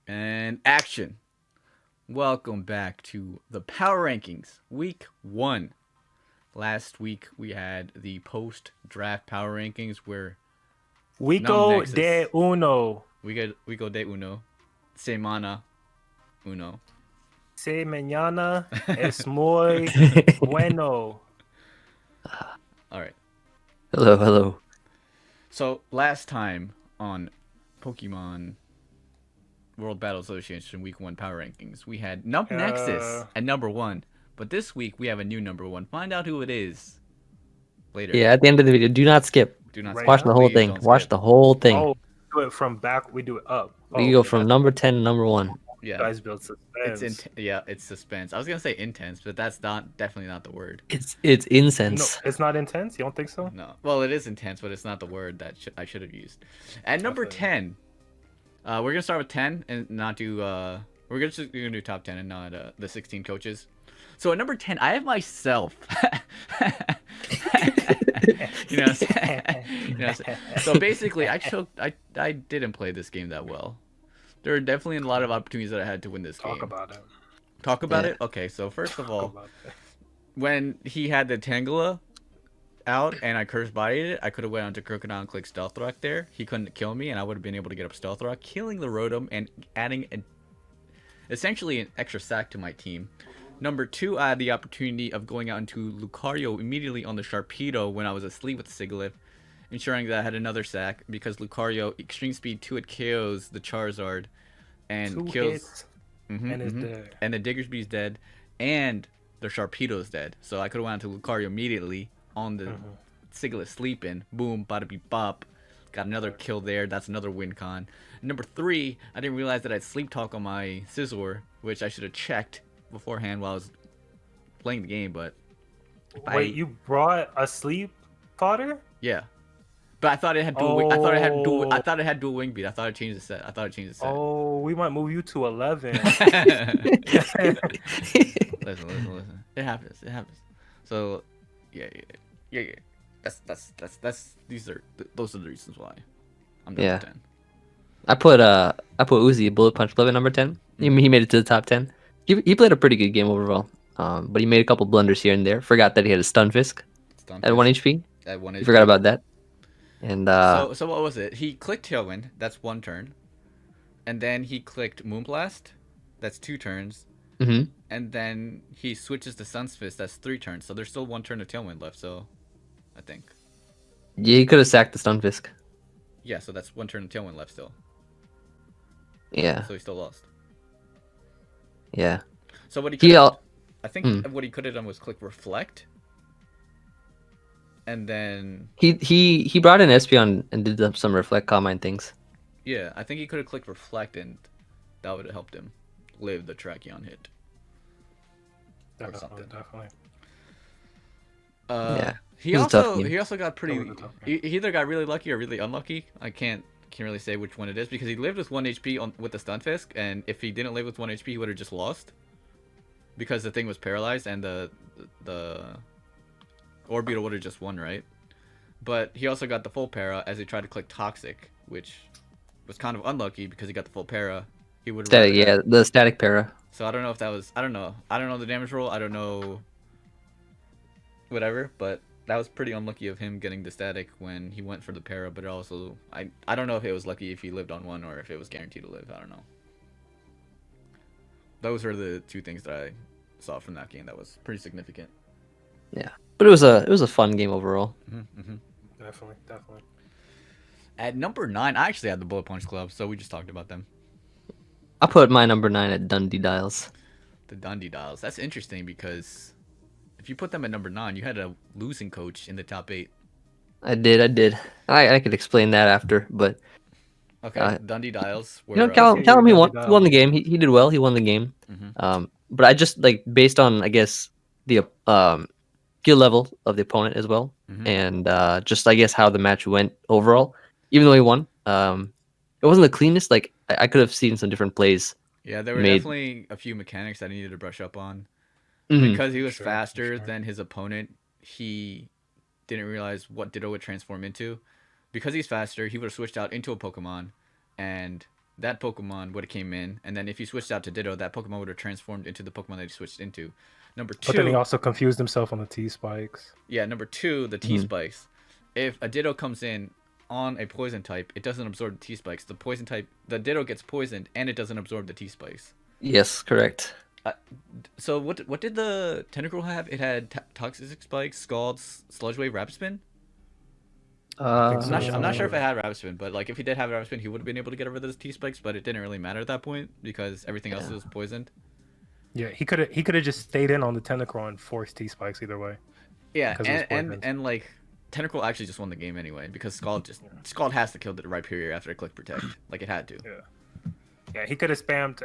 And action. Welcome back to the Power Rankings, Week 1. Last week we had the post draft Power Rankings where Num Wico de Nexus, uno. we go de uno, semana uno. Se mañana es muy bueno. All right. Hello, hello. So last time on Pokemon World Battle Association Week 1 Power Rankings, we had Num Nexus at number 1. But this week we have a new number 1. Find out who it is later. Yeah, at the end of the video, do not skip. Do not Right skip. Watch the whole Please thing. don't Watch skip. the whole thing. Oh, do it from back. We do it up. We go from number 10 to number 1. Yeah. Guys build suspense. It's suspense. I was gonna say intense, but that's definitely not the word. It's No, incense. it's not intense. You don't think so? No. Well, it is intense, but it's not the word that I should have used. At number Definitely. 10, we're gonna start with 10 and not do. We're gonna do top 10 and not the 16 coaches. So at number 10, I have myself. you know. What I'm saying? You know what I'm saying? So basically, I didn't play this game that well. There were definitely a lot of opportunities that I had to win this game. Talk about it. Talk about Yeah. it? Okay, so first of all, About it. when he had the Tangela out and I curse bodied it, I could have went onto Crocodile and clicked Stealth Rock there. He couldn't kill me, and I would have been able to get up Stealth Rock, killing the Rotom and adding essentially an extra sack to my team. Number 2, I had the opportunity of going out into Lucario immediately on the Sharpedo when I was asleep with Sigilyph, ensuring that I had another sack because Lucario Extreme Speed 2 it KOs the Charizard and 2 kills. hits Mhm, and it's mhm. dead. And the Diggersby's dead, and the Sharpedo's dead. So I could have went to Lucario immediately on the Sigilyph sleeping. Boom, bada beep bop. Got another kill there. That's another win con. Number 3, I didn't realize that I had Sleep Talk on my Scizor, which I should have checked beforehand while I was playing the game. But Wait, you brought a sleep fodder? yeah. But I thought it had dual. I thought it had dual. I thought it had dual wing beat. I thought it changed the set. I thought it changed the set. Oh, we might move you to 11. Listen. It happens. It happens. So, yeah. That's those are the reasons why I'm done Yeah. with 10. I put Uzi Bullet Punch Club at number 10. He made it to the top 10. He played a pretty good game overall. But he made a couple blunders here and there. Forgot that he had a Stunfisk at 1 HP. At 1 You HP. forgot about that. And So what was it? He clicked Tailwind. That's 1 turn. And then he clicked Moonblast. That's 2 turns. mhm. And then he switches to Sunsfist. That's 3 turns. So there's still 1 turn of Tailwind left. So, I think. Yeah, he could have sacked the Stunfisk. Yeah. So that's 1 turn of Tailwind left still. Yeah. So he still lost. Yeah. So what he He could al- I think what he could have done was click Reflect. And then he brought in Espeon and did some reflect combine things. yeah, I think he could have clicked Reflect and that would have helped him live the Tracheon hit. Definitely, something. definitely. Yeah. He It was a tough also game. got pretty. That was a tough He either got really lucky or really unlucky. I can't really say which one it is because he lived with 1 HP with the Stunfisk, and if he didn't live with 1 HP, he would have just lost because the thing was paralyzed and the Orbeetle would have just won, right? But he also got the full para as he tried to click Toxic, which was kind of unlucky because he got the full para. He would Static, yeah, the static para. So I don't know if that was. I don't know the damage roll. I don't know. Whatever, but that was pretty unlucky of him getting the static when he went for the para. But also, I don't know if it was lucky if he lived on 1 or if it was guaranteed to live. I don't know. Those are the 2 things that I saw from that game that was pretty significant. Yeah. But it was a fun game overall. Definitely, definitely. At number 9, I actually had the Bullet Punch Club, so we just talked about them. I put my number 9 at Dundee Dials. The Dundee Dials. That's interesting because if you put them at number 9, you had a losing coach in the top 8. I did. I could explain that after, but Okay, Dundee Dials were. Callum he Dundee won. Dials. He won the game. He did well. He won the game. But I just like based on I guess the skill level of the opponent as well, and just I guess how the match went overall. Even though he won, it wasn't the cleanest. Like I could have seen some different plays. Yeah, there were made. definitely a few mechanics that I needed to brush up on. Mhm. Because he was Sure, faster sure. than his opponent, he didn't realize what Ditto would transform into. Because he's faster, he would have switched out into a Pokemon, and that Pokemon would have came in, and then if you switched out to Ditto, that Pokemon would have transformed into the Pokemon that you switched into. Number two, But then he also confused himself on the T-spikes. yeah, number two, the T-spikes. If a Ditto comes in on a poison type, it doesn't absorb the T-spikes. The poison type, the Ditto gets poisoned, and it doesn't absorb the T-spikes. Yes, correct. So what did the Tentacruel have? It had Toxic Spikes, Scald, Sludge Wave, Rapid Spin. I'm not sure if it had Rapid Spin, but like if he did have Rapid Spin, he would have been able to get over those T-spikes, but it didn't really matter at that point because everything else was poisoned. Yeah, he could have just stayed in on the Tentacruel and forced T-spikes either way. Yeah, Because it was and poisoned. like Tentacruel actually just won the game anyway because Scald has to kill the right period after it click Protect, like it had to. Yeah, he could have spammed.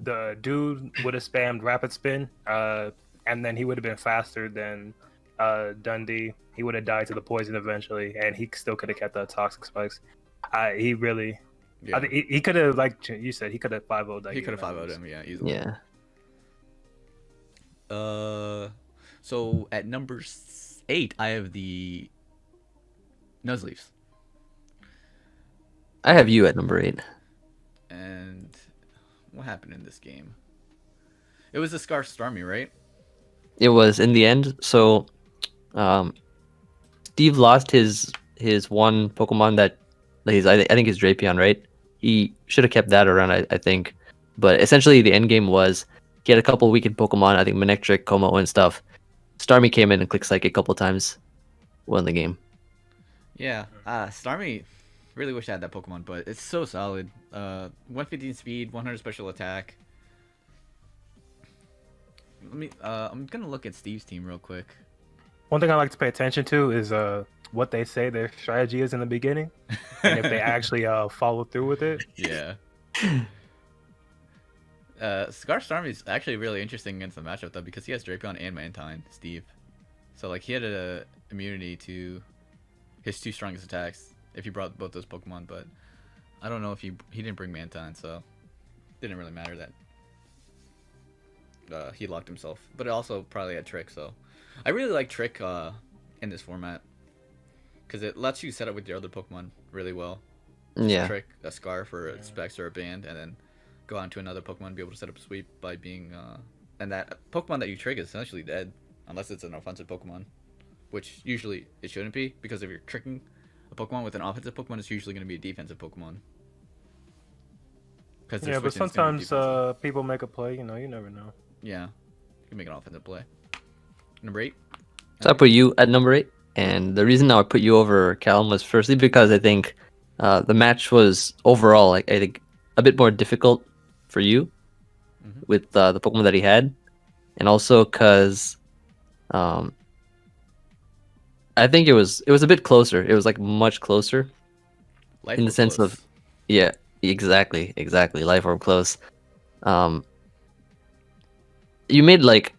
The dude would have spammed Rapid Spin, and then he would have been faster than Dundee. He would have died to the poison eventually, and he still could have kept the Toxic Spikes. He really, Yeah. I think he could have, like you said, he could have 5-0'd that He game. could have 5-0'd him, yeah, easily. Yeah. So at number 8, I have the Nuzleafs. I have you at number 8. And what happened in this game? It was the Scarf Stormy, right? It was in the end. So, Steve lost his one Pokemon that I think his Drapion, right? He should have kept that around, I think. But essentially, the end game was he had a couple weakened Pokemon. I think Manectric, Como, and stuff. Stormy came in and clicked Psychic a couple times, won the game. Yeah. Stormy, really wish I had that Pokemon, but it's so solid. 115 speed, 100 special attack. I'm gonna look at Steve's team real quick. One thing I like to pay attention to is what they say their strategy is in the beginning, and if they actually follow through with it. Yeah. Scarf Stormy is actually really interesting against the matchup though because he has Drapion and Mantine, Steve. So like he had a immunity to his 2 strongest attacks if he brought both those Pokemon, but I don't know if he didn't bring Mantine, so it didn't really matter that he locked himself. But it also probably had Trick, so I really like Trick in this format because it lets you set up with your other Pokemon really well. Yeah. Trick, a Scarf, or a Specs, or a Band, and then go on to another Pokemon and be able to set up a sweep by being and that Pokemon that you trick is essentially dead unless it's an offensive Pokemon, which usually it shouldn't be because if you're tricking a Pokemon with an offensive Pokemon, it's usually going to be a defensive Pokemon. Yeah, but sometimes people make a play. You never know. Yeah, you can make an offensive play. Number 8. So I put you at number 8, and the reason I put you over Callum was firstly because I think the match was overall, I think, a bit more difficult for you with the Pokemon that he had, and also because I think it was a bit closer. It was like much closer in the sense of, yeah, exactly, Life Orb close. You made like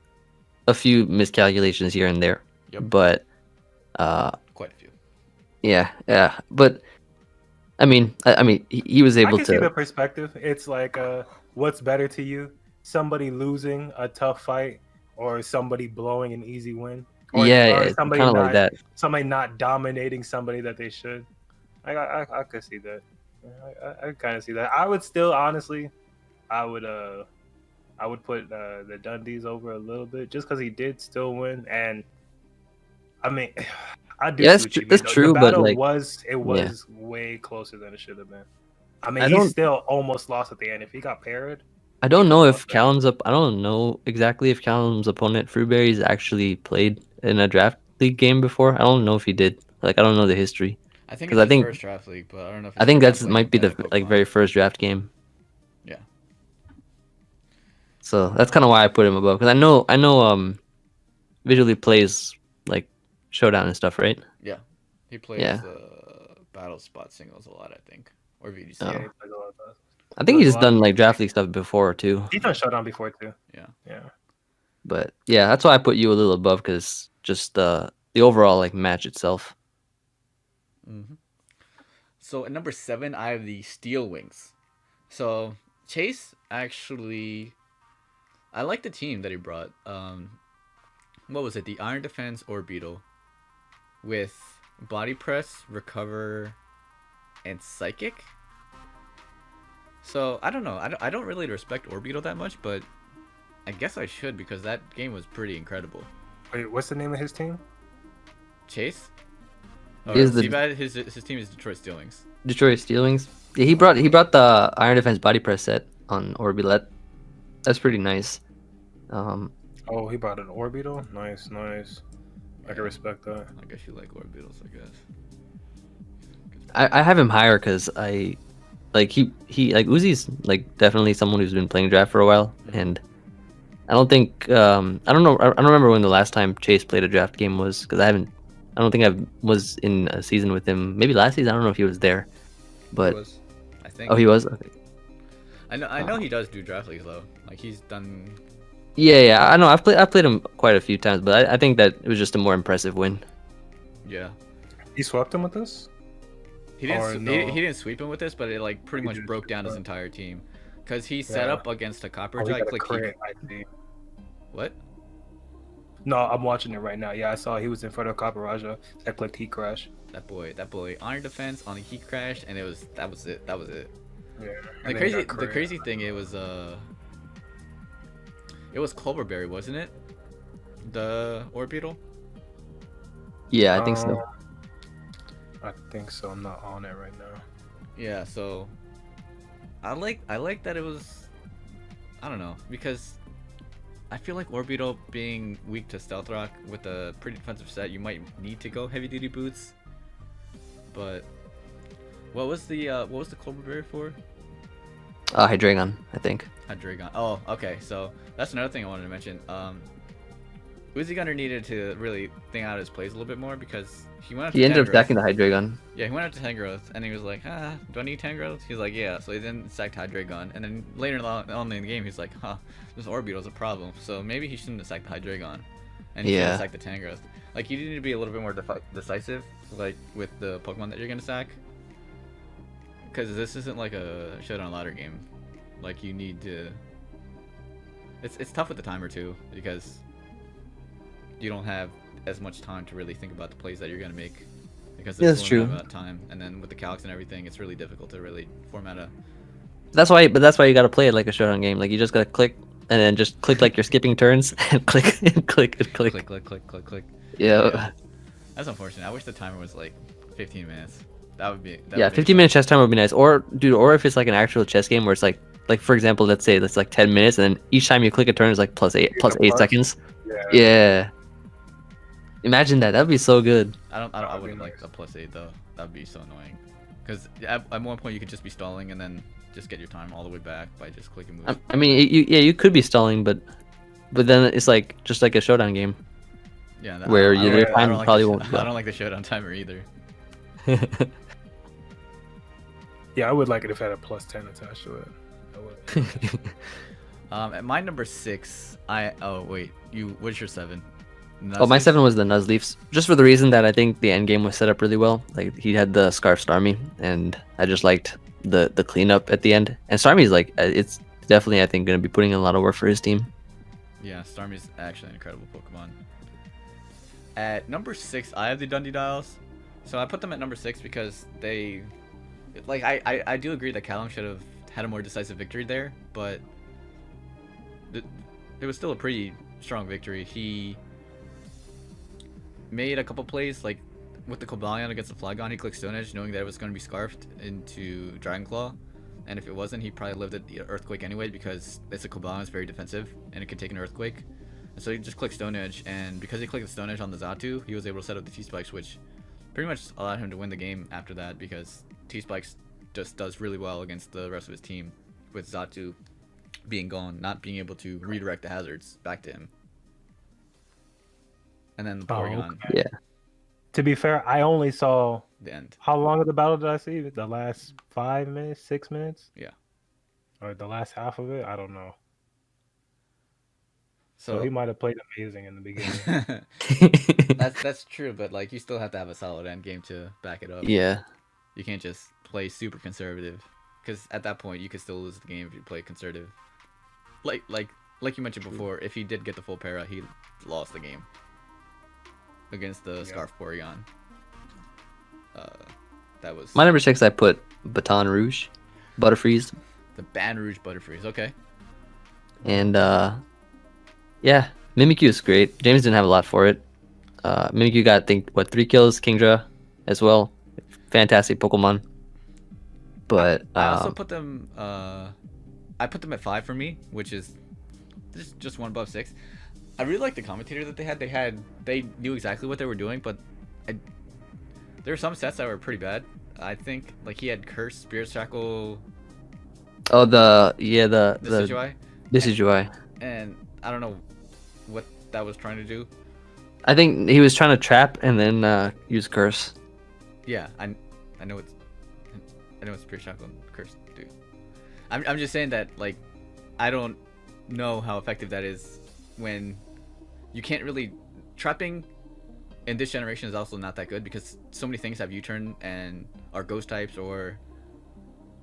a few miscalculations here and there, but quite a few. Yeah, but I mean, he was able I can see the perspective. It's like, what's better to you? Somebody losing a tough fight, or somebody blowing an easy win? Or, it's kind of like that. Somebody not dominating somebody that they should. I could see that. I kind of see that. I would still, honestly, I would put the Dundees over a little bit just because he did still win, and I mean. I do that's true, but like, it was way closer than it should have been. I mean, he still almost lost at the end. If he got parried, I don't know if Callum's up. I don't know exactly if Callum's opponent Fruberry's actually played in a draft league game before. I don't know if he did. Like, I don't know the history. I think it's his first draft league, but I don't know. If I think that's might be the very first draft game. Yeah. So that's kind of why I put him above, because I know visually plays like Showdown and stuff, right? Yeah, he plays Battle Spot singles a lot, I think, or VGC. Yeah, he plays a lot of that. I think he's done like draft league stuff before too. He's done Showdown before too. Yeah. But yeah, that's why I put you a little above, because just the overall like match itself. So at number 7, I have the Steel Wings. So Chase actually, I like the team that he brought. What was it? The Iron Defense or Beetle, with Body Press, Recover, and Psychic. So I don't know. I don't really respect Orbital that much, but I guess I should because that game was pretty incredible. Wait, what's the name of his team? Chase? Oh, Is the Seabad, his team is Detroit Steelings. Detroit Steelings? Yeah, he brought the Iron Defense body press set on Orbilet. That's pretty nice. Oh, he brought an Orbital. Nice. I can respect that. I guess you like Orbitals, I guess. I have him higher because he like Uzi's like definitely someone who's been playing draft for a while, and I don't think I don't remember when the last time Chase played a draft game was, because I don't think I was in a season with him. Maybe last season. I don't know if he was there, but He was, I think. oh, he was. Okay. I know he does do draft leagues though. Like he's done. Yeah, I know. I've played him quite a few times, but I think that it was just a more impressive win. Yeah. He swept him with this. He didn't. Or no. He didn't sweep him with this, but it like pretty He much did broke down his sweep him. entire team, because he set Yeah. up against a copper Oh, he jack. got a Like crit, I see. what? No, I'm watching it right now. Yeah, I saw he was in front of Copper Raja. I clicked Heat Crash. That boy, Iron Defense on a Heat Crash, and that was it. Yeah. The crazy thing, it was Culverberry, wasn't it? The Orbital. Yeah, I think so. I think so. I'm not on it right now. Yeah, so I like that it was, I don't know, because I feel like Orbital being weak to Stealth Rock with a pretty defensive set, you might need to go heavy duty boots. But what was the Culverberry for? Hydreigon, I think. Hydreigon. Oh, okay. So that's another thing I wanted to mention. Uzi Gunner needed to really think out his plays a little bit more, because he went up to He ended up Tangrowth. stacking the Hydreigon. Yeah, he went up to Tangrowth, and he was like, do I need Tangrowth? He's like, yeah. So he then sacked Hydreigon, and then later on in the game, he's like, this Orbital's a problem. So maybe he shouldn't have sacked the Hydreigon, and he should have sacked the Tangrowth. Like, you need to be a little bit more decisive, like with the Pokemon that you're gonna sack, because this isn't like a showdown ladder game. Like, you need to. It's tough with the timer too, because you don't have as much time to really think about the plays that you're gonna make, because there's That's true. about time, and then with the calcs and everything, it's really difficult to really format a. That's why you gotta play it like a showdown game. Like, you just gotta click and then just click like you're skipping turns and click and click and click. Click. Yeah. That's unfortunate. I wish the timer was like 15 minutes. That would be. 15-minute chess time would be nice. Or if it's like an actual chess game where it's like for example, let's say that's like 10 minutes, and then each time you click a turn is like plus 8 seconds. Yeah. Imagine that. That'd be so good. I wouldn't like a +8 though. That'd be so annoying. Because at one point you could just be stalling and then just get your time all the way back by just clicking moves. I mean, you could be stalling, but then it's like just like a showdown game. Yeah. Where your time probably won't. I don't like the showdown timer either. Yeah, I would like it if it had a +10 attached to it. At my number 6, what's your 7? Oh, my 7 was the Nuzleafs, just for the reason that I think the end game was set up really well. Like, he had the Scarf Stormy, and I just liked the cleanup at the end. And Stormy's like, it's definitely, I think, going to be putting in a lot of work for his team. Yeah, Stormy's actually an incredible Pokemon. At number 6, I have the Dundee Dials. So I put them at number 6 because they, like, I do agree that Callum should have had a more decisive victory there, but it was still a pretty strong victory. He made a couple plays, like with the Cobalion against the Flygon, he clicked Stone Edge knowing that it was going to be scarfed into Dragon Claw, and if it wasn't, he probably lived at the Earthquake anyway, because it's a Cobalion, it's very defensive, and it can take an Earthquake. And so he just clicked Stone Edge, and because he clicked the Stone Edge on the Xatu, he was able to set up the T-Spikes, which pretty much allowed him to win the game after that, because T-Spikes just does really well against the rest of his team, with Xatu being gone, not being able to redirect the hazards back to him. And then the Porygon. Okay. Yeah. To be fair, I only saw The end. how long of the battle did I see? The last 5 minutes, 6 minutes? Yeah. Or the last half of it? I don't know. So he might have played amazing in the beginning. that's true, but like you still have to have a solid end game to back it up. Yeah. You can't just play super conservative, because at that point you could still lose the game if you play conservative. Like you mentioned before, if he did get the full para, he lost the game against the Scarf Porygon. That was My number 6. I put Baton Rouge, Butterfreeze. The Baton Rouge Butterfreeze. Okay. And yeah, Mimikyu is great. James didn't have a lot for it. Mimikyu got, I think, what, 3 kills, Kingdra as well. Fantastic Pokemon. But I also put them. I put them at 5 for me, which is just one above 6. I really like the commentator that they had. They knew exactly what they were doing, but there were some sets that were pretty bad. I think like he had Curse, Spirit Shackle. oh, the Decidueye. Decidueye. And I don't know what that was trying to do. I think he was trying to trap and then use Curse. Yeah, I know it's Spirit Shackle and Curse do. I'm just saying that like I don't know how effective that is when you can't really trapping in this generation is also not that good because so many things have U-turn and are ghost types or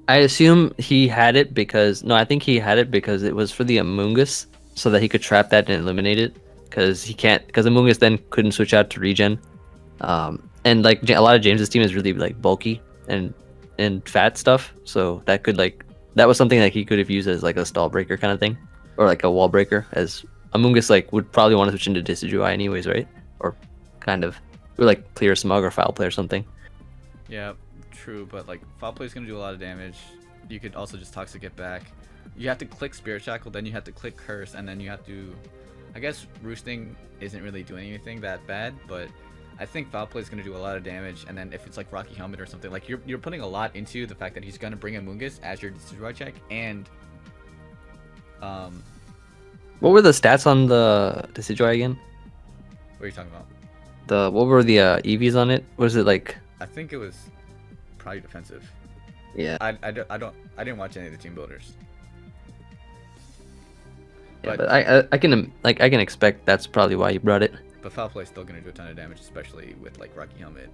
I assume he had it because I think he had it because it was for the Amoonguss so that he could trap that and eliminate it because Amoonguss then couldn't switch out to regen. And like a lot of James's team is really like bulky and fat stuff, so that was something that he could have used as like a stall breaker kind of thing, or like a wall breaker, as Amoonguss like would probably want to switch into Decidueye anyways, right? Or kind of, or like clear smug or foul play or something. Yeah, true, but like foul play is gonna do a lot of damage. You could also just toxic it back. You have to click Spirit Shackle, then you have to click Curse, and then you have to. I guess Roosting isn't really doing anything that bad, but I think foul play is gonna do a lot of damage. And then if it's like Rocky Helmet or something, like you're putting a lot into the fact that he's gonna bring Amoonguss as your Decidueye check, and what were the stats on the Decidueye again? what are you talking about? What were the EVs on it? Was it like? I think it was probably defensive. Yeah. I didn't watch any of the team builders. Yeah, but I can expect that's probably why you brought it. But foul play is still gonna do a ton of damage, especially with like Rocky Helmet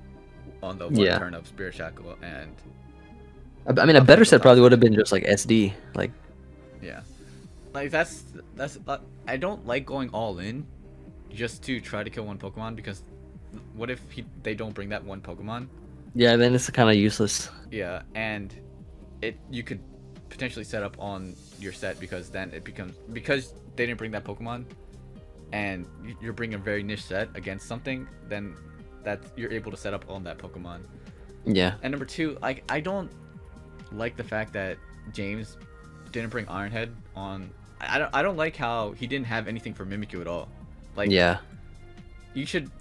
on the one turn of Spirit Shackle and. I mean, a better set probably would have been just like SD, like. Yeah, like that's I don't like going all in, just to try to kill one Pokemon because, what if they don't bring that one Pokemon? Yeah, then it's kind of useless. Yeah, and you could potentially set up on your set because then it becomes because they didn't bring that Pokemon, and you're bringing a very niche set against something, then that you're able to set up on that Pokemon. Yeah. And number 2, I don't like the fact that James didn't bring Ironhead on. I don't like how he didn't have anything for Mimikyu at all. Like yeah, you should.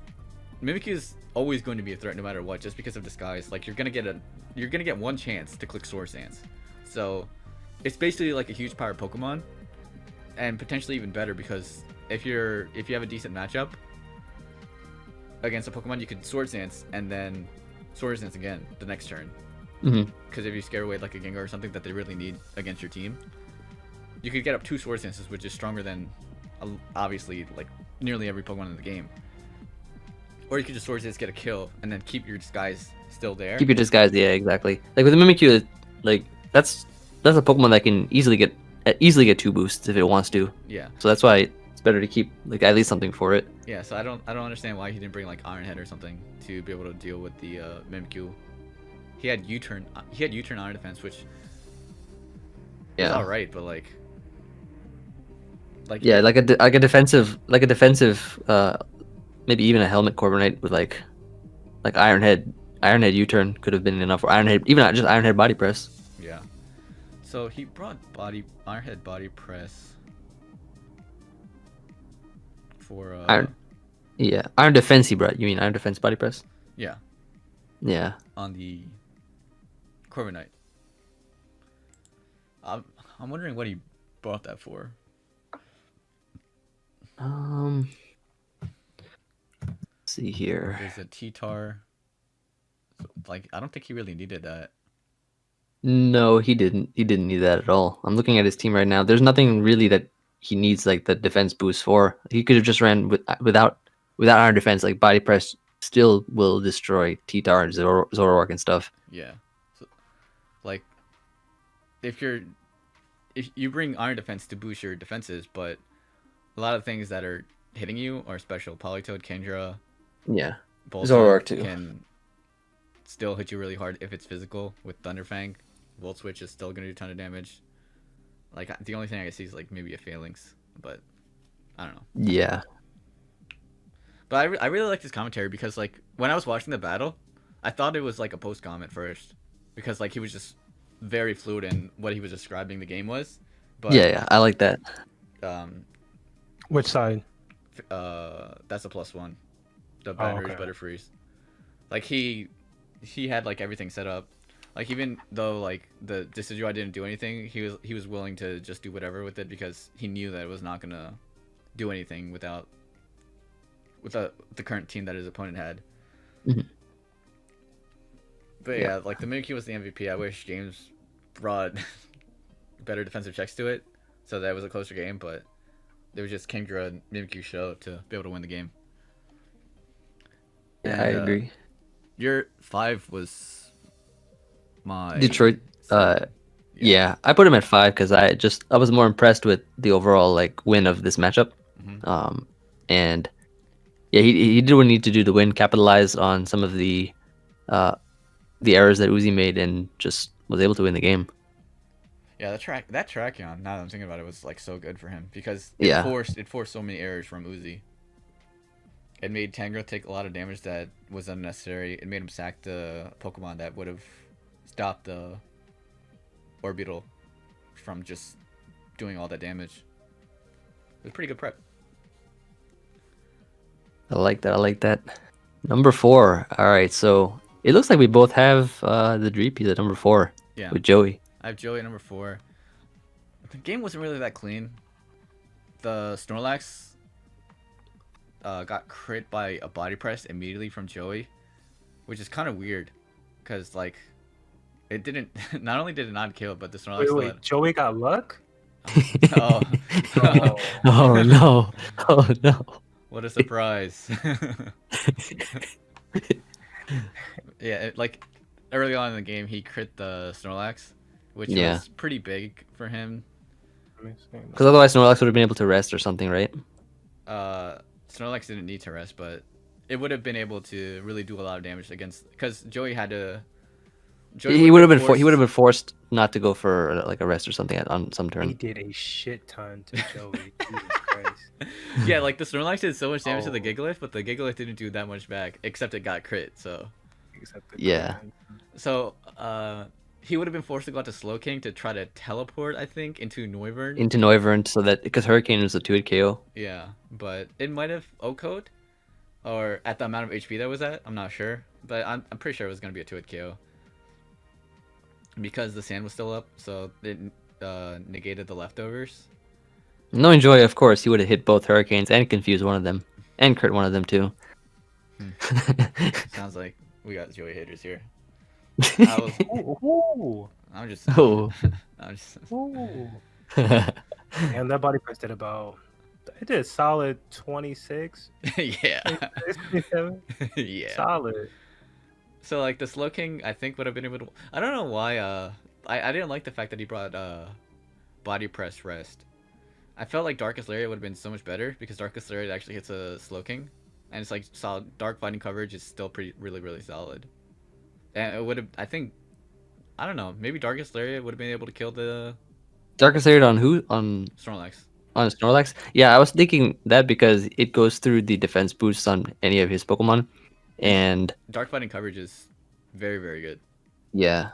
Mimikyu is always going to be a threat no matter what, just because of disguise. Like you're gonna get one chance to click Swords Dance, so it's basically like a huge power Pokemon, and potentially even better because if you have a decent matchup against a Pokemon, you could Swords Dance and then Swords Dance again the next turn. Because if you scare away like a Gengar or something that they really need against your team, you could get up 2 Swords Dances, which is stronger than obviously like nearly every Pokemon in the game. Or you could just Swords Dance, get a kill, and then keep your disguise still there. Keep your disguise, yeah, exactly. Like with the Mimikyu, like that's a Pokemon that can easily get 2 boosts if it wants to. Yeah. So that's why it's better to keep like at least something for it. Yeah. So I don't understand why he didn't bring like Ironhead or something to be able to deal with the Mimikyu. He had U-turn. He had U-turn Iron Defense, which is all right, but like yeah, like a defensive maybe even a Helmet Corviknight with like Ironhead U-turn could have been enough, or Ironhead, even not just Ironhead Body Press. Yeah. So he brought Ironhead Body Press for Iron Defense he brought. You mean Iron Defense Body Press? Yeah. Yeah. On the Corviknight. I'm wondering what he brought that for. Let's see here. There's a T-Tar. So, like, I don't think he really needed that. No, he didn't. He didn't need that at all. I'm looking at his team right now. There's nothing really that he needs like the defense boost for. He could have just ran without Iron Defense. Like Body Press still will destroy T-Tar and Zoroark and stuff. Yeah. So, like, if you bring Iron Defense to boost your defenses, but a lot of things that are hitting you are special. Politoed, Kendra, yeah, Zoroark too can still hit you really hard if it's physical with Thunderfang. Volt Switch is still gonna do a ton of damage. Like the only thing I can see is like maybe a phalanx, but I don't know. Yeah. But I really liked his commentary because like when I was watching the battle, I thought it was like a post com at first because like he was just very fluid in what he was describing the game was. But Yeah, I like that. um, Which side? that's a +1. The Oh, batteries okay. better freeze. Like he had like everything set up. Like even though like the Decidueye didn't do anything, he was willing to just do whatever with it because he knew that it was not gonna do anything without the current team that his opponent had. Mhm. But yeah, like the Mimikyu was the MVP. I wish James brought better defensive checks to it, so that it was a closer game. But it was just Kingdra and Mimikyu show to be able to win the game. Yeah, And, I agree. Your 5 was my Detroit. 7. Yeah, I put him at 5 because I was more impressed with the overall like win of this matchup. Mhm. And yeah, he did what he needed to do to win, capitalize on some of the errors that Uzi made, and just was able to win the game. Yeah, that Tracheon, now that I'm thinking about it, was like so good for him because Yeah. it forced so many errors from Uzi. It made Tangrowth take a lot of damage that was unnecessary. It made him sack the Pokemon that would have stopped the Orbital from just doing all that damage. It was pretty good prep. I like that. Number 4. All right, so it looks like we both have the Dreepies at number 4 Yeah. with Joey. I have Joey at number 4. The game wasn't really that clean. The Snorlax got crit by a body press immediately from Joey, which is kind of weird, because like it didn't. Not only did it not kill, but the Snorlax. Wait, Joey got luck? Oh. Oh. Oh no! Oh no! What a surprise! Yeah, like early on in the game, he crit the Snorlax, which was pretty big for him. Because otherwise Snorlax would have been able to rest or something, right? Snorlax didn't need to rest, but it would have been able to really do a lot of damage against, because Joey had to. He would have been forced not to go for like a rest or something on some turn. He did a shit ton to Joey. Jesus Christ. Yeah, like the Snorlax did so much damage to the Gigalith, but the Gigalith didn't do that much back, except it got crit. So. Yeah. So he would have been forced to go out to Slowking to try to teleport, I think, into Noivern. Into Noivern, so that because Hurricane was a 2-hit KO. Yeah, but it might have OHKO'd, or at the amount of HP that was at, I'm not sure, but I'm pretty sure it was gonna be a 2-hit KO. Because the sand was still up, so it negated the leftovers. Knowing Joy, of course, he would have hit both Hurricanes and confused one of them, and crit one of them too. Sounds like we got Joey haters here. Ooh. I'm just. Oh. I'm just. Ooh. And that body press did about. It did solid 26. Yeah. 27. Yeah. Solid. So like the Slowking, I think would have been able to. I don't know why. I didn't like the fact that he brought body press rest. I felt like Darkest Lariat would have been so much better because Darkest Lariat actually hits a Slowking, and it's like solid. Dark fighting coverage is still really solid. And it would have. I think. I don't know. Maybe Darkest Lariat would have been able to kill the Darkest Lariat on who? On Snorlax. On Snorlax? Yeah, I was thinking that because it goes through the defense boosts on any of his Pokemon. And Dark fighting coverage is very good. Yeah.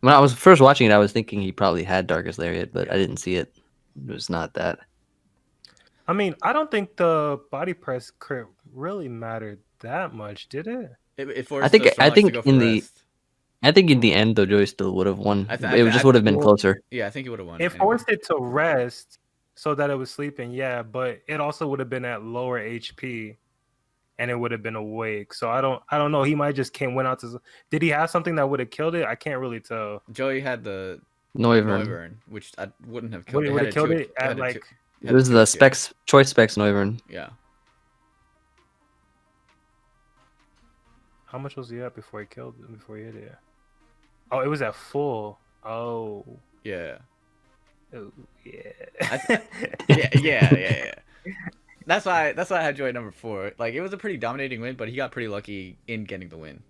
When I was first watching it, I was thinking he probably had Darkest Lariat, but I didn't see it. It was not that. I mean, I don't think the body press crit really mattered that much, did it? It forced I think the Snorlax to go for rest. I think in the end, though, Joey still would have won. It just would have been closer. Yeah, I think he would have won. It forced it to rest so that it was sleeping, yeah, but it also would have been at lower HP, and it would have been awake. So I don't know. He might just went out to. Did he have something that would have killed it? I can't really tell. Joey had the Noivern, which I wouldn't have killed. Would have killed it at like. It was the choice specs Noivern. Yeah. How much was he at before he hit it? Oh, it was at full. Oh. Yeah. Oh yeah. Yeah. That's why I had Joy at number 4. Like it was a pretty dominating win, but he got pretty lucky in getting the win.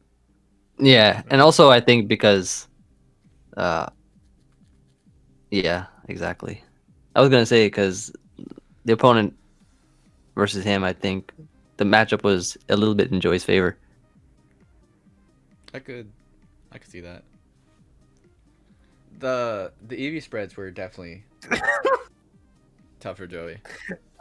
Yeah, and also I think because Yeah, exactly. I was gonna say because the opponent versus him, I think the matchup was a little bit in Joey's favor. I could see that. The Eevee spreads were definitely tough for Joey.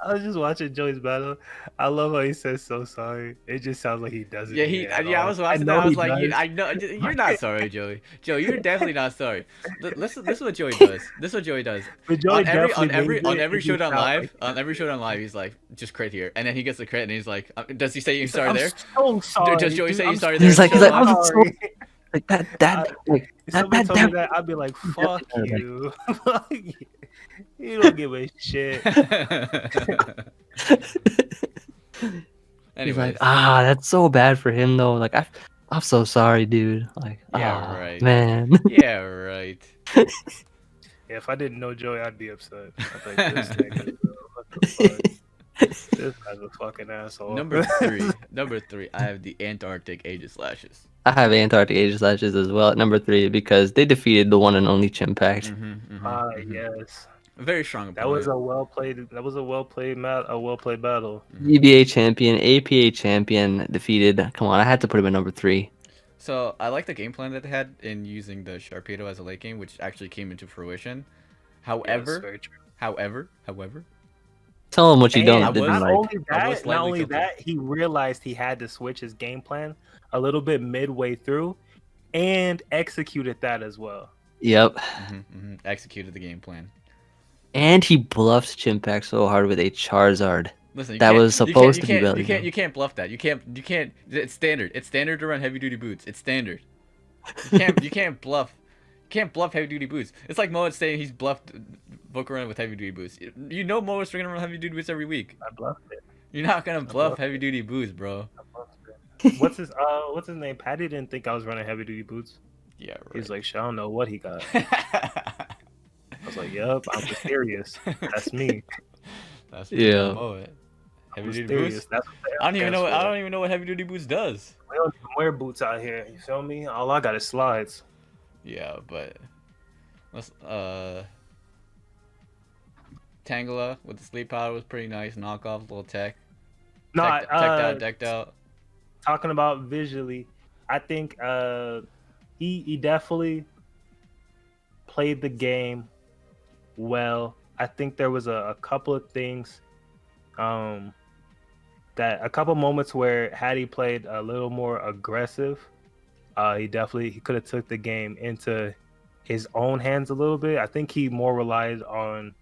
I was just watching Joey's battle. I love how he says so sorry. It just sounds like he doesn't. Yeah, mean it at I all. was watching that. know I was he like, does. I know you're not sorry, Joey. Joe, you're definitely not sorry. Listen, this is what Joey does. This is what Joey does. But Joey On definitely every made it showdown sound live, like on every showdown live, he's like, just crit here, and then he gets the crit, and he's like, does he say he's he's like, sorry I'm there? so sorry. Does Joey dude. say I'm he's sorry He's there? like, he's like, I'm so sorry. like that If somebody told me that, I'd be like, fuck you. You don't give a shit. He's like, Anyways, that's so bad for him though. Like, I'm so sorry, dude. Like, yeah, right. man. Yeah, right. Yeah, if I didn't know Joey, I'd be upset. I'd be like, this nigga, bro, what the fuck? This guy's a fucking asshole. Number three, I have the Antarctic Aegis Lashes. I have Antarctic Aegis Lashes as well at number 3 because they defeated the one and only Chimpact. Yes. Very strong opponent. That was a well played battle. WBA champion, APA champion defeated. Come on, I had to put him at number 3. So I like the game plan that they had in using the Sharpedo as a late game, which actually came into fruition. However, Yes, very true. however, Tell him what you And didn't not like. only that, he realized he had to switch his game plan a little bit midway through, and executed that as well. Yep. Executed the game plan. And he bluffed Chimpact so hard with a Charizard. Listen, that was supposed to be belly. You can't bluff that. You can't. It's standard. It's standard to run heavy duty boots. It's standard. You can't bluff. You can't bluff heavy duty boots. It's like Moet saying he's bluffed Boca Run with heavy duty boots. You know Moet's gonna run heavy duty boots every week. I bluffed it. You're not gonna bluff heavy duty boots, bro. What's his name? Patty didn't think I was running heavy duty boots. Yeah, right. He's like, shit, I don't know what he got. I was like, yup, I'm mysterious. That's me. That's yeah. Moet. Heavy duty Mysterious. boots. That's what I don't even know. I don't even know what heavy duty boots does. We don't even wear boots out here. You feel me? All I got is slides. Yeah, but let's Tangela with the sleep powder was pretty nice. Knockoff, little tech. Decked out. Talking about visually, I think he definitely played the game well. I think there was a couple of things that a couple moments where had he played a little more aggressive, he could have took the game into his own hands a little bit. I think he more relied on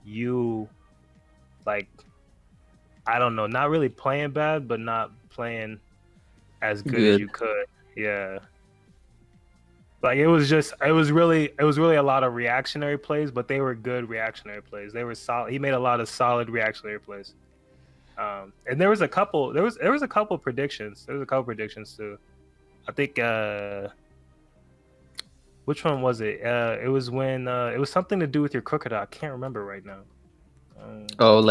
you, like, I don't know, not really playing bad, but not playing as good as you could. Yeah. Like it was really a lot of reactionary plays, but they were good reactionary plays. They were solid. He made a lot of solid reactionary plays. And there was a couple predictions. There was a couple predictions too. I think which one was it? It was when it was something to do with your crocodile. I can't remember right now. No.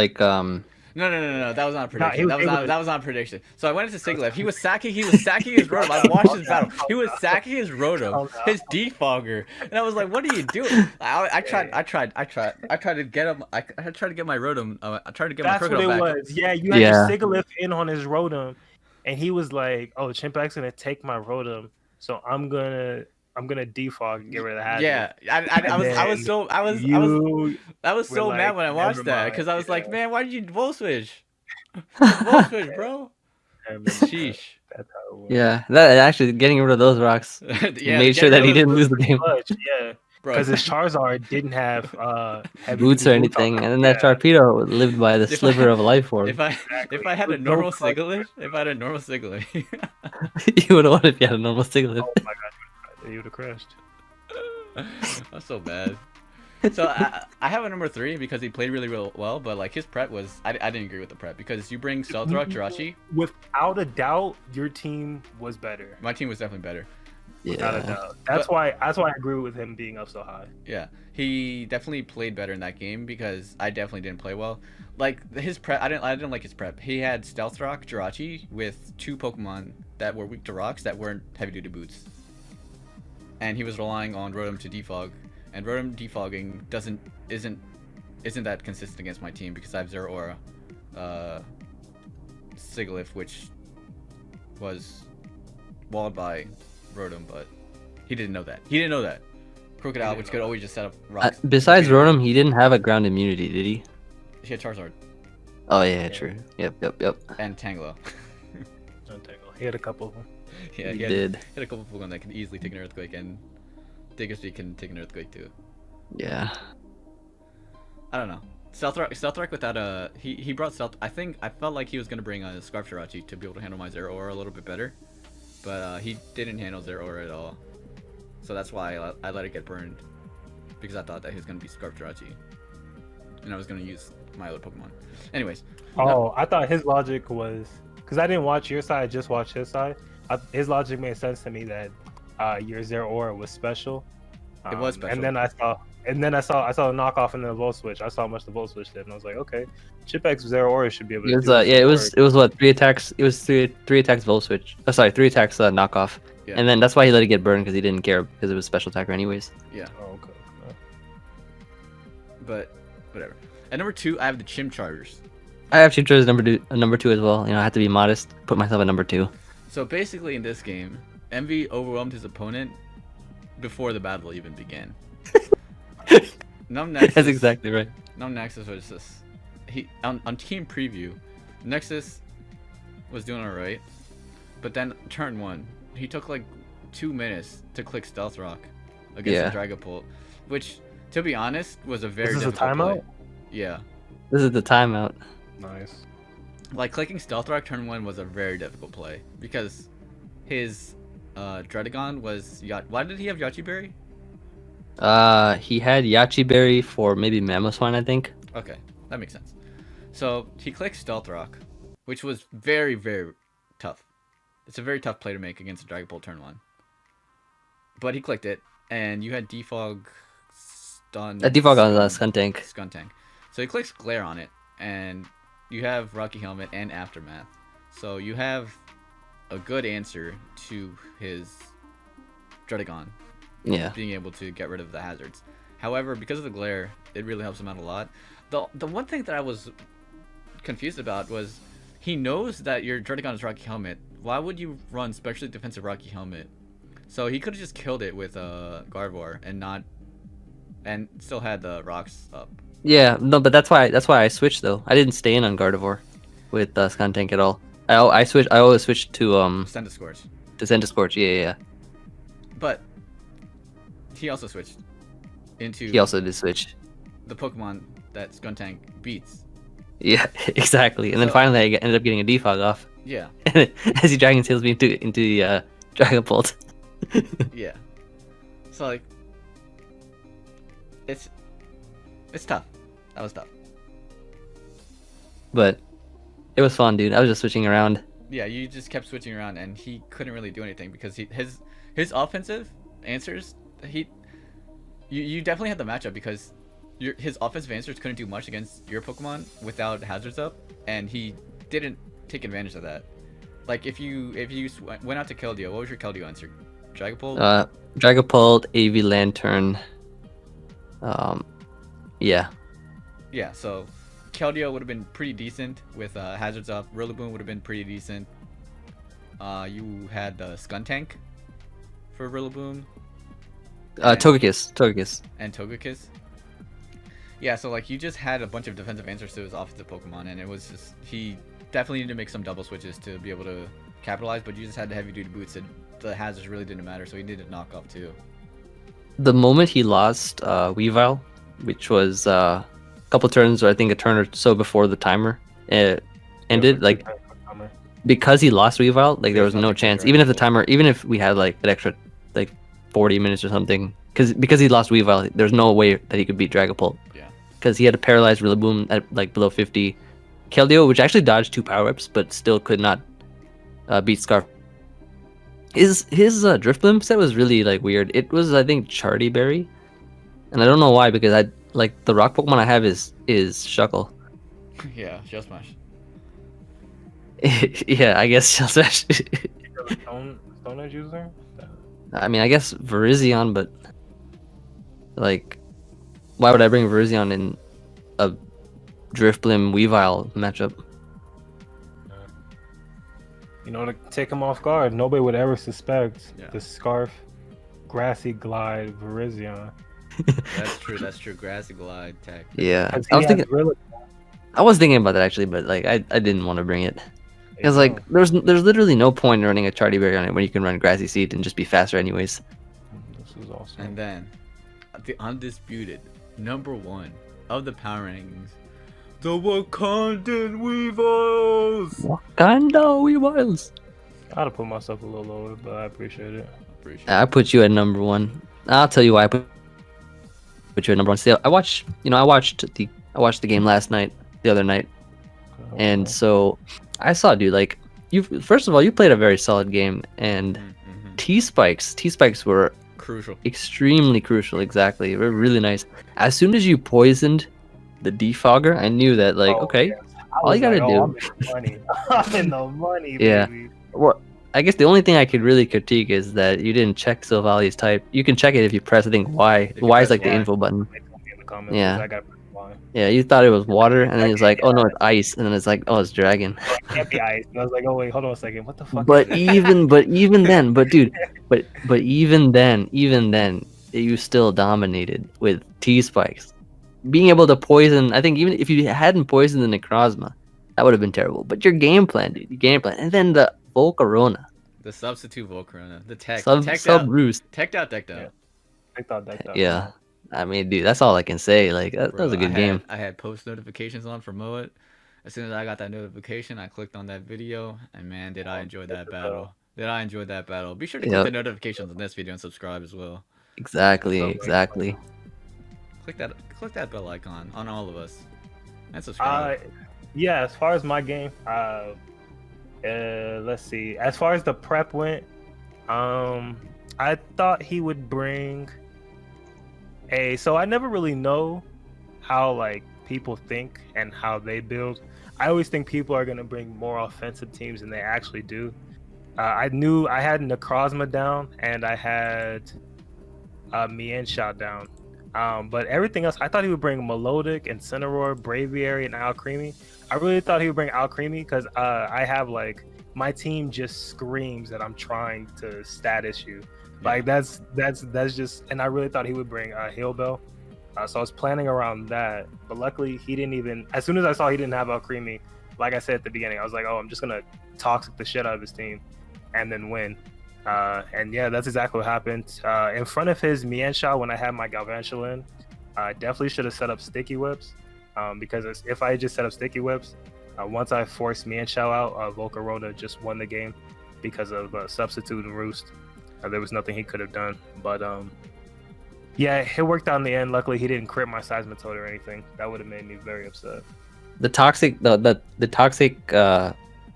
That was not a prediction. No, that was not a prediction. So I went into Sigilyph. He was sacking his Rotom. I watched his battle. He was sacking his Rotom, his defogger, and I was like, "What are you doing?" I tried to get him. I tried to get my Rotom. I tried to get my Crocodile back. That's what it was. Yeah, you had your Sigilyph in on his Rotom, and he was like, "Oh, Chimpact's gonna take my Rotom, so I'm gonna defog and get rid of that." Yeah, I was so mad when I watched that because I was like, man, why did you Volt Switch? Volt Switch, bro. Sheesh. That's how it was. Yeah, that actually getting rid of those rocks made sure that he didn't lose the game. Yeah, because his Charizard didn't have heavy boots or anything, and then that Sharpedo lived by the sliver of a life form. If I had a normal Sigilyph, you would have won if you had a normal Sigilyph. Oh my god, you would have crashed. That's so bad. So I have a number 3 because he played really well, but like his prep was I didn't agree with the prep because you bring Stealth Rock, Jirachi. Without a doubt, your team was better. My team was definitely better. Yeah. Without a doubt. That's why I agree with him being up so high. Yeah, he definitely played better in that game because I definitely didn't play well. Like his prep, I didn't like his prep. He had Stealth Rock, Jirachi with 2 Pokemon that were weak to rocks that weren't heavy duty boots. And he was relying on Rotom to defog, and Rotom defogging isn't that consistent against my team because I have Zero Aura, Sigilyph, which was walled by Rotom, but he didn't know that. Crocodile, which could always just set up rocks. Besides Rotom, he didn't have a ground immunity, did he? He had Charizard. Oh yeah, true. Yep. And Tangela. He had a couple of them. Yeah, He he did. had a couple of Pokemon that could easily take an Earthquake, and Diggersby can take an Earthquake too. Yeah. I don't know. Stealth without a he brought Stealth. I felt like he was gonna bring a Scarf Jirachi to be able to handle my Zero Aura a little bit better, but he didn't handle Zero Aura at all. So that's why I let it get burned, because I thought that he was gonna be Scarf Jirachi, and I was gonna use my other Pokemon. Anyways. Oh, I thought his logic was because I didn't watch your side, I just watched his side. His logic made sense to me that your Zero Aura was special. It was special. And then I saw a knockoff in the Volt Switch. I saw how much the Volt Switch did, and I was like, okay, Chimpact Zero Aura should be able to. It was do it was what, 3 attacks. It was three attacks Volt Switch. Oh, sorry, 3 attacks knockoff. Yeah. And then that's why he let it get burned, because he didn't care, because it was special attacker anyways. Yeah. Oh, okay. But whatever. At number 2, I have the Chimp Chargers. I actually chose number two as well. You know, I had to be modest. Put myself at number 2. So basically, in this game, Emvee overwhelmed his opponent before the battle even began. That's exactly right. Nexus was just on team preview. Nexus was doing alright, but then turn 1, he took like 2 minutes to click Stealth Rock against the Dragapult, which, to be honest, was a very This is a difficult timeout? play. Yeah. This is the timeout. Nice. Like, clicking Stealth Rock turn 1 was a very difficult play because his Dredagon was why did he have Yachi Berry? He had Yachi Berry for maybe Mamoswine, I think. Okay, that makes sense. So he clicked Stealth Rock, which was very, very tough. It's a very tough play to make against a Dragapult turn 1. But he clicked it, and you had Defog Stun. Defog on Skuntank. Skuntank. So he clicks Glare on it, and you have Rocky Helmet and Aftermath. So you have a good answer to his Dredagon. Yeah. Being able to get rid of the hazards. However, because of the Glare, it really helps him out a lot. The one thing that I was confused about was he knows that your Dredagon is Rocky Helmet. Why would you run specially defensive Rocky Helmet? So he could have just killed it with Gardevoir and still had the rocks up. Yeah, no, but that's why I switched though. I didn't stay in on Gardevoir with Skuntank at all. I always switched to Centiskorch. To Centiskorch, yeah. But he also switched into. He also did switch. The Pokemon that Skuntank beats. Yeah, exactly. And then finally, I ended up getting a defog off. Yeah. As he Dragon Tails me into the Dragapult. Yeah. So like, it's tough. That was tough. But it was fun, dude. I was just switching around. Yeah, you just kept switching around, and he couldn't really do anything because his offensive answers. You definitely had the matchup because his offensive answers couldn't do much against your Pokemon without hazards up, and he didn't take advantage of that. Like if you went out to Keldeo, what was your Keldeo answer? Dragapult? Dragapult, AV Lantern. Yeah. Yeah, so Keldeo would have been pretty decent with hazards up. Rillaboom would have been pretty decent. You had Skuntank for Rillaboom. Togekiss. And Togekiss. Yeah, so like you just had a bunch of defensive answers to his offensive Pokemon, and it was just he definitely needed to make some double switches to be able to capitalize, but you just had the heavy duty boots and the hazards really didn't matter, so he needed to knock off too. The moment he lost Weavile, which was a couple turns, or I think a turn or so before the timer ended, like because he lost Weavile, like there was no chance. Even if we had like an extra like 40 minutes or something, because he lost Weavile, there's no way that he could beat Dragapult. Yeah. Because he had a paralyzed Rillaboom at like below 50. Keldeo, which actually dodged 2 power-ups, but still could not beat Scarf. His Drifblim set was really like weird. It was, I think, Charty Berry, and I don't know why, because I like the rock Pokemon I have is Shuckle. Yeah, Shell Smash. Yeah, I guess Shell Smash. Stone Edge user? I mean, I guess Virizion, but Like, why would I bring Virizion in a Drifblim Weavile matchup? You know, to take him off guard, nobody would ever suspect the Scarf, Grassy Glide, Virizion. That's true. That's true. Grassy Glide tech. Yeah, I was thinking about that actually, but like I didn't want to bring it. Because like there's literally no point in running a Charty Berry on it when you can run Grassy Seed and just be faster anyways. This is awesome. And then the undisputed #1 of the power rankings, the Wakandan Weavils. Wakanda Weavils. I'd have put myself a little lower, but I appreciate it. I put you at #1. I'll tell you why I put you at #1. See, I watched the game last night, the other night, and so I saw, dude, like first of all, you played a very solid game, and T-spikes were crucial, extremely crucial. Exactly, they were really nice. As soon as you poisoned the defogger, I knew that, like, okay, all you gotta do. I'm in the money, yeah. Baby. Well, I guess the only thing I could really critique is that you didn't check Silvali's type. You can check it if you press, I think, Y. Y is like the info button. Yeah. Yeah, you thought it was water, and then it's like, oh no, it's ice, and then it's like, oh, it's dragon. It can't be ice. And I was like, oh wait, hold on a second, what the fuck? But even then, even then, you still dominated with T-spikes. Being able to poison, I think even if you hadn't poisoned the Necrozma, that would have been terrible. But your game plan, dude, your game plan, and then the Volcarona. The substitute Volcarona. The tech. Sub Roost. Teched out. Yeah. I mean, dude, that's all I can say. Like, that was a good game. I had post notifications on for Moet. As soon as I got that notification, I clicked on that video, and man, did I enjoy that battle. Be sure to click the notifications on this video and subscribe as well. Exactly. Click that bell icon on all of us. And subscribe. Yeah, as far as my game, let's see. As far as the prep went, I thought he would bring so I never really know how like people think and how they build. I always think people are gonna bring more offensive teams than they actually do. I knew I had Necrozma down and I had Mienshao down. But everything else, I thought he would bring Melodic, Incineroar, Braviary, and Alcremie. I really thought he would bring Alcremie because I have like my team just screams that I'm trying to status you. Like that's just, and I really thought he would bring Healbell. So I was planning around that, but luckily he didn't even. As soon as I saw he didn't have Alcremie, like I said at the beginning, I was like, oh, I'm just gonna toxic the shit out of his team, and then win. And yeah, that's exactly what happened. In front of his Mienshao, when I had my Galvantula, I definitely should have set up Sticky Whips, because if I just set up Sticky Whips, once I forced Mienshao out, Volcarona just won the game because of Substitute and Roost. There was nothing he could have done, but yeah, it worked out in the end. Luckily, he didn't crit my Seismitoad or anything. That would have made me very upset. The toxic, the toxic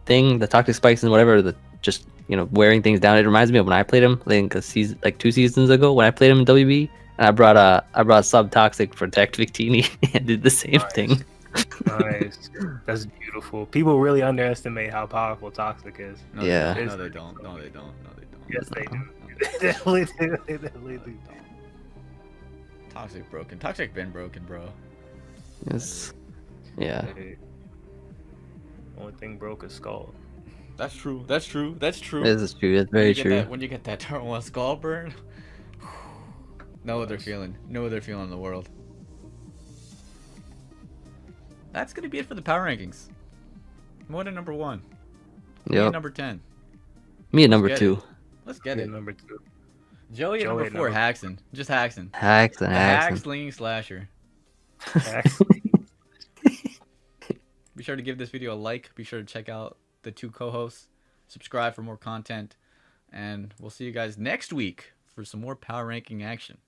thing, the toxic spikes and whatever, just wearing things down. It reminds me of when I played him, I think like 2 seasons ago when I played him in WBE, and I brought sub toxic protect Victini and did the same thing. Nice, that's beautiful. People really underestimate how powerful toxic is. No, they don't. Yes, they do. They definitely do. They definitely do. Toxic broken. Toxic been broken, bro. Yes. Yeah. Only thing broke is Skull. That's true. This is true. That's very true. When you get that turn 1 Skull burn, no other feeling in the world. That's gonna be it for the power rankings. Moet at #1. Me at #10. Me at #2. Let's get it. #2. Joey at #4. Haxon. Just Haxon. Haxon. Slasher. Be sure to give this video a like. Be sure to check out the 2 co-hosts. Subscribe for more content. And we'll see you guys next week for some more power ranking action.